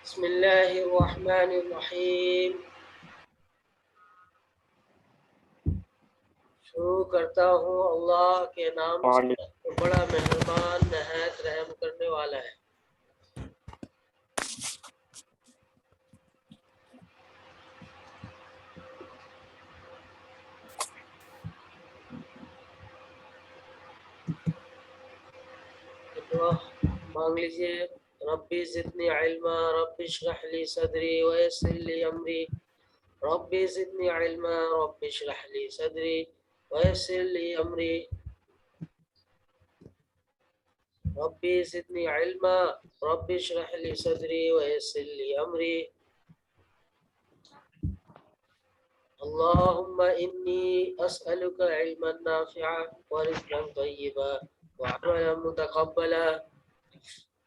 بسم اللہ الرحمن الرحیم. شروع کرتا ہوں اللہ کے نام سے جو بڑا مہربان نہایت رحم کرنے والا ہے. دعا مانگ لیجیے. ربی زدنی علما ربی اشرح لی صدری ویسر لی امری ربی زدنی علما ربی اشرح لی صدری ویسر لی امری ربی زدنی علما ربی اشرح لی صدری ویسر لی امری. اللهم إني أسألك علما نافعا ورزقا طيبا وعملا متقبلا.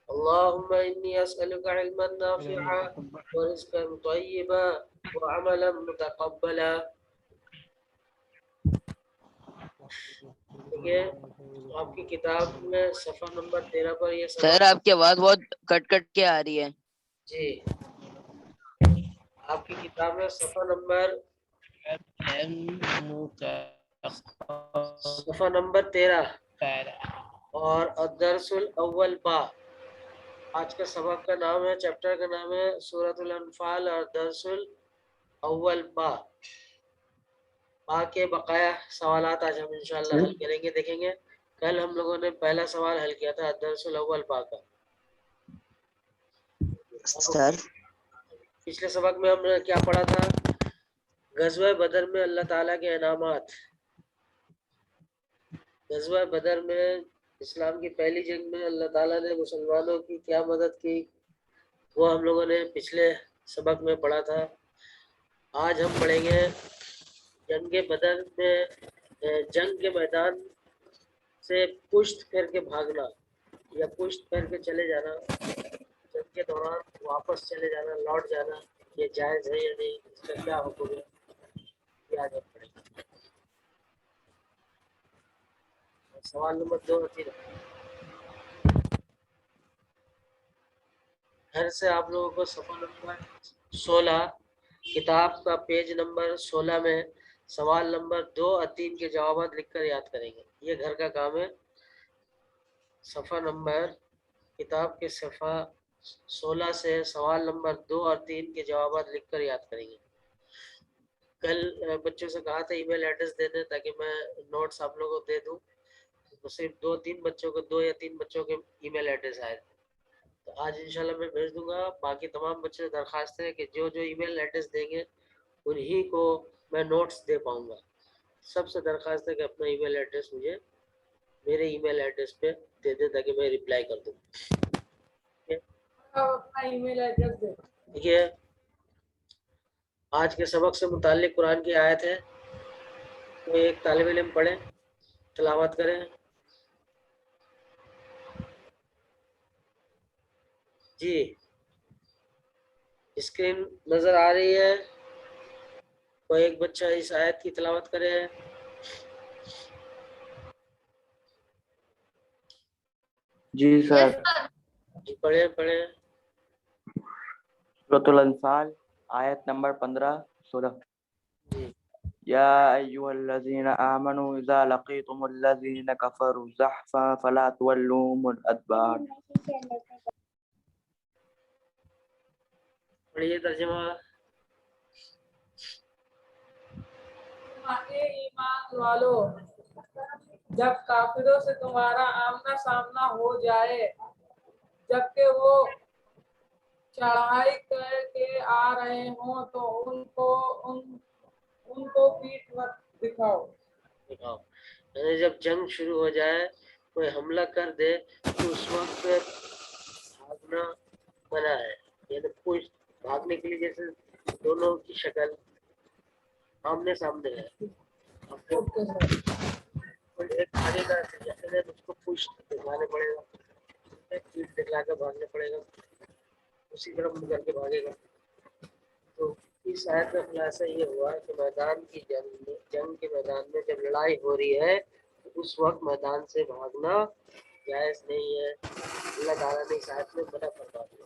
اللهم إني أسألك علما نافعا ورزقا طيبا وعملا متقبلا. ٹھیک ہے، آپ کی کتاب میں صفحہ نمبر 13 پر یہ سر آپ کی آواز بہت کٹ کٹ کے آ رہی ہے. جی، آپ کی کتاب میں صفحہ نمبر 13 اور الدرس الاول با. آج کا سبق کا نام ہے، چیپٹر کا نام ہے سورۃ الانفال اور درس الاول با. با کے بقایا سوالات آج ہم انشاءاللہ حل کریں گے. دیکھیں گے کل ہم لوگوں نے پہلا سوال حل کیا تھا الدرس الاول با کا. سر پچھلے سبق میں ہم نے کیا پڑھا تھا؟ غزوہ بدر میں اللہ تعالیٰ کے انعامات. غزوہ بدر میں اسلام کی پہلی جنگ میں اللہ تعالیٰ نے مسلمانوں کی کیا مدد کی، وہ ہم لوگوں نے پچھلے سبق میں پڑھا تھا. آج ہم پڑھیں گے جنگ بدر میں جنگ کے میدان سے پشت پھیر کے بھاگنا یا پشت پھیر کے چلے جانا، جنگ کے دوران واپس چلے جانا، لوٹ جانا، یہ جائز ہے یا نہیں، اس کا کیا حکم ہے، یہ آج ہم پڑھیں گے. سوال نمبر 2 اور 3 گھر سے آپ لوگوں کو صفحہ نمبر 16 کتاب کا پیج نمبر 16 میں سوال نمبر 2 اور 3 کے جوابات لکھ کر یاد کریں گے. یہ گھر کا کام ہے. صفحہ نمبر کتاب کے صفحہ 16 سے سوال نمبر 2 اور 3 کے جوابات لکھ کر یاد کریں گے. کل بچوں سے کہا تھا ای میل ایڈریس دے دیں تاکہ میں نوٹس آپ لوگوں کو دے دوں. صرف 2-3 بچوں کو 2 یا 3 بچوں کے ای میل ایڈریس آئے تھے، تو آج انشاءاللہ میں بھیج دوں گا. باقی تمام بچوں سے درخواست ہے کہ جو جو ای میل ایڈریس دیں گے انہی کو میں نوٹس دے پاؤں گا. سب سے درخواست ہے کہ اپنا ای میل ایڈریس مجھے میرے ای میل ایڈریس پہ دے دیں تاکہ میں رپلائی کر دوں. اپنا ای میل ایڈریس دے. ٹھیک ہے، آج کے سبق سے متعلق قرآن کی آیت ہے، کوئی ایک طالب علم پڑھیں، تلاوت کریں. جی اسکرین نظر آ رہی ہے؟ کوئی ایک بچہ اس آیت کی تلاوت کرے. جی سر. جی پڑھیں پڑھیں. سورۃ الانفال آیت نمبر 15-16. جی یا ایھا الذین آمنوا اذا لقیتم الذین کفروا زحفا فلا تولوهم الادبار. پڑھیے ترجمہ. ایمان والو، جب کافروں سے تمہارا آمنا سامنا ہو جائے، جبکہ وہ چڑھائی کر کے آ رہے ہوں، تو ان کو پیٹھ مت دکھاؤ. یعنی جب جنگ شروع ہو جائے، کوئی حملہ کر دے تو اس وقت بھاگنا منع ہے. یعنی کچھ بھاگنے کے لیے جیسے دونوں کی شکل آمنے سامنے ہے، ایک بھاگے گا جیسے اس کو پشت دکھانے پڑے گا، ایک پیٹ دکھلا کے بھاگنا پڑے گا، اسی طرح منہ کر کے بھاگے گا. تو اس آیت کا خلاصہ یہ ہوا کہ میدان کی جنگ کے میدان میں جب لڑائی ہو رہی ہے تو اس وقت میدان سے بھاگنا جائز نہیں ہے. اللہ تعالیٰ نے اس آیت میں منع فرما دیا.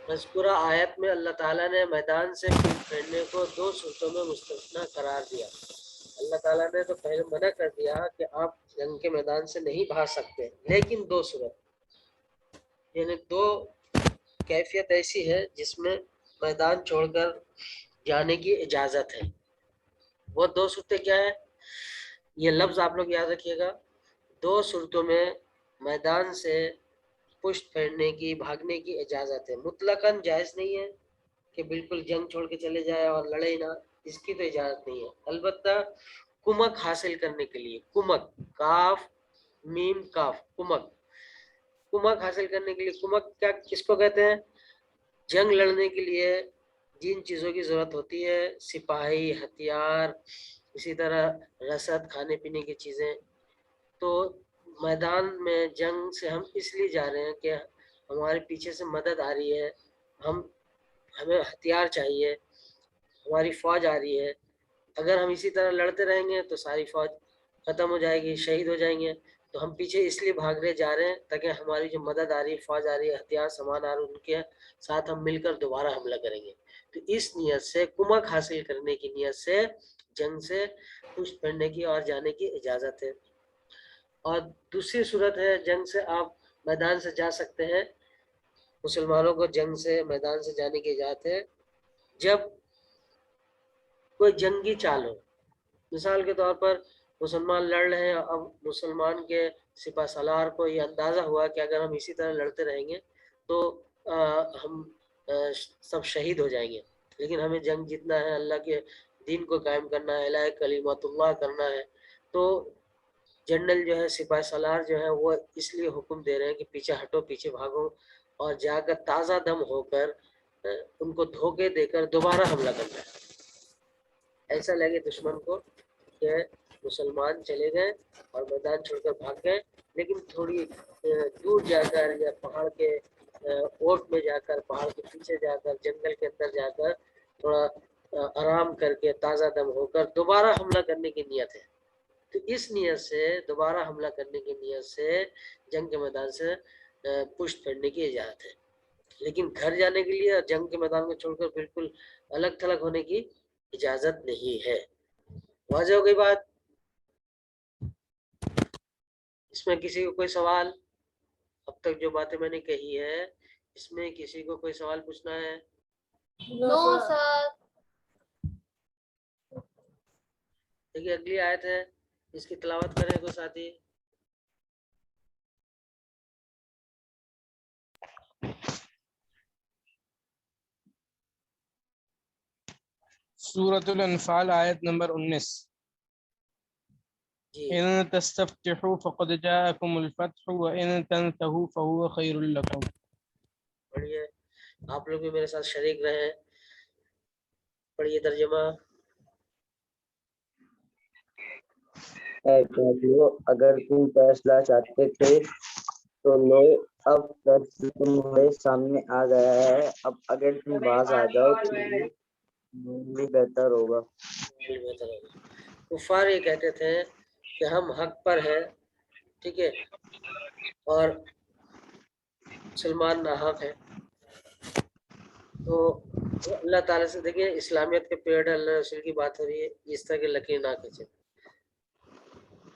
مذکورہ آیت میں اللہ تعالیٰ نے میدان سے پھوٹ پھیرنے کو 2 صورتوں میں مستثنا قرار دیا. اللہ تعالیٰ نے تو پہلے منع کر دیا کہ آپ جنگ کے میدان سے نہیں بھاگ سکتے، لیکن 2 صورت، یعنی 2 کیفیت ایسی ہے جس میں میدان چھوڑ کر جانے کی اجازت ہے. وہ 2 صورتیں کیا ہے؟ یہ لفظ آپ لوگ یاد رکھیے گا. 2 صورتوں میں میدان سے پشت پھیرنے کی، بھاگنے کی اجازت ہے. مطلقاً جائز نہیں ہے کہ بالکل جنگ چھوڑ کے چلے جائے اور لڑے ہی نہ، اس کی تو اجازت نہیں ہے. البتہ کمک حاصل کرنے کے لیے، کمک، کاف میم کاف، کمک، کمک حاصل کرنے کے لیے. کمک کیا کس کو کہتے ہیں؟ جنگ لڑنے کے لیے جن چیزوں کی ضرورت ہوتی ہے، سپاہی، ہتھیار، اسی طرح رسد، کھانے پینے کی چیزیں. تو میدان میں جنگ سے ہم اس لیے جا رہے ہیں کہ ہمارے پیچھے سے مدد آ رہی ہے، ہمیں ہتھیار چاہیے، ہماری فوج آ رہی ہے. اگر ہم اسی طرح لڑتے رہیں گے تو ساری فوج ختم ہو جائے گی، شہید ہو جائیں گے. تو ہم پیچھے اس لیے بھاگ رہے جا رہے ہیں تاکہ ہماری جو مدد آ رہی ہے، فوج آ رہی ہے، ہتھیار سامان آ رہا ہے، ان کے ساتھ ہم مل کر دوبارہ حملہ کریں گے. تو اس نیت سے، کمک حاصل کرنے کی نیت سے جنگ سے پشت پھیرنے کی اور جانے کی اجازت ہے. اور دوسری صورت ہے جنگ سے آپ میدان سے جا سکتے ہیں. مسلمانوں کو جنگ سے میدان سے جانے کی اجازت ہے جب کوئی جنگی چال ہو. مثال کے طور پر مسلمان لڑ رہے ہیں، اب مسلمان کے سپہ سالار کو یہ اندازہ ہوا کہ اگر ہم اسی طرح لڑتے رہیں گے تو ہم سب شہید ہو جائیں گے، لیکن ہمیں جنگ جیتنا ہے، اللہ کے دین کو قائم کرنا ہے، الہ کلمۃ اللہ کرنا ہے. تو جنرل جو ہے، سپاہ سالار جو ہے، وہ اس لیے حکم دے رہے ہیں کہ پیچھے ہٹو، پیچھے بھاگو، اور جا کر تازہ دم ہو کر ان کو دھوکے دے کر دوبارہ حملہ کرنا ہے. ایسا لگے دشمن کو کہ مسلمان چلے گئے اور میدان چھوڑ کر بھاگ گئے، لیکن تھوڑی دور جا کر یا پہاڑ کے اوٹ میں جا کر، پہاڑ کے پیچھے جا کر، جنگل کے اندر جا کر تھوڑا آرام کر کے تازہ دم ہو کر دوبارہ حملہ کرنے کی نیت ہے. تو اس نیت سے، دوبارہ حملہ کرنے کی نیت سے جنگ کے میدان سے پشت پھیرنے کی اجازت ہے. لیکن گھر جانے کے لیے اور جنگ کے میدان کو چھوڑ کر بالکل الگ تھلگ ہونے کی اجازت نہیں ہے. واضح ہو گئی بات؟ اس میں کسی کو کوئی سوال؟ اب تک جو باتیں میں نے کہی ہے اس میں کسی کو کوئی سوال پوچھنا ہے؟ نو سر. دیکھیے اگلی آیت ہے، اس کی تلاوت کریں کوئی ساتھی. سورۃ الانفال آیت نمبر 19. جی ان تستفتحوا فقد جاءكم الفتح وان تنتهوا فهو خير لكم. پڑھیے، آپ لوگ بھی میرے ساتھ شریک رہے. پڑھیے ترجمہ. اے کافرو، اگر تم فیصلہ چاہتے تھے تو لو، اب فیصلہ تمہارے سامنے آ گیا ہے. اب اگر تم باز آ جاؤ تو یہ بہتر ہوگا. کفار یہ کہتے تھے کہ ہم حق پر ہیں، ٹھیک ہے، اور مسلمان ناحق ہیں. تو اللہ تعالیٰ سے دیکھیں، اسلامیت کے پیڑ اللہ رسول کی بات ہو رہی ہے، اس طرح کے لکیر نہ کھینچے.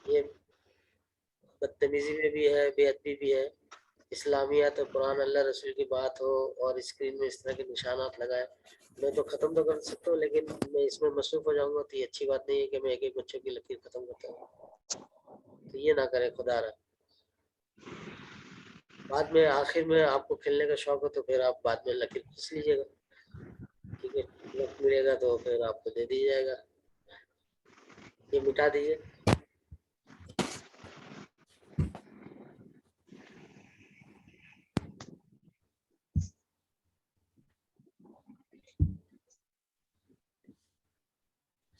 یہ بدتمیزی میں بھی ہے، بے ادبی بھی ہے. اسلامیات اور قرآن اللہ رسول کی بات ہو اور اسکرین میں اس طرح کے نشانات لگائے. میں تو ختم تو کر سکتا ہوں، لیکن میں اس میں مصروف ہو جاؤں گا تو یہ اچھی بات نہیں ہے کہ میں ایک ایک بچوں کی لکیر ختم کرتا ہوں. تو یہ نہ کرے خدا را. بعد میں آخر میں آپ کو کھیلنے کا شوق ہو تو پھر آپ بعد میں لکیر کھینچ لیجیے گا، ٹھیک ہے. وقت ملے گا تو پھر آپ کو دے دیا جائے گا. یہ مٹا دیجیے.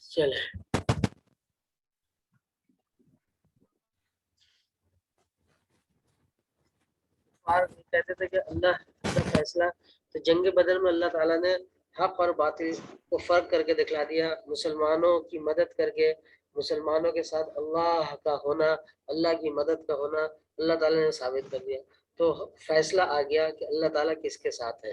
چلے، کہتے تھے کہ اللہ کا فیصلہ، تو جنگ بدر میں اللہ تعالیٰ نے حق اور باطل کو فرق کر کے دکھلا دیا. مسلمانوں کی مدد کر کے، مسلمانوں کے ساتھ اللہ کا ہونا، اللہ کی مدد کا ہونا اللہ تعالیٰ نے ثابت کر دیا. تو فیصلہ آ گیا کہ اللہ تعالیٰ کس کے ساتھ ہے.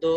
2,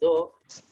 2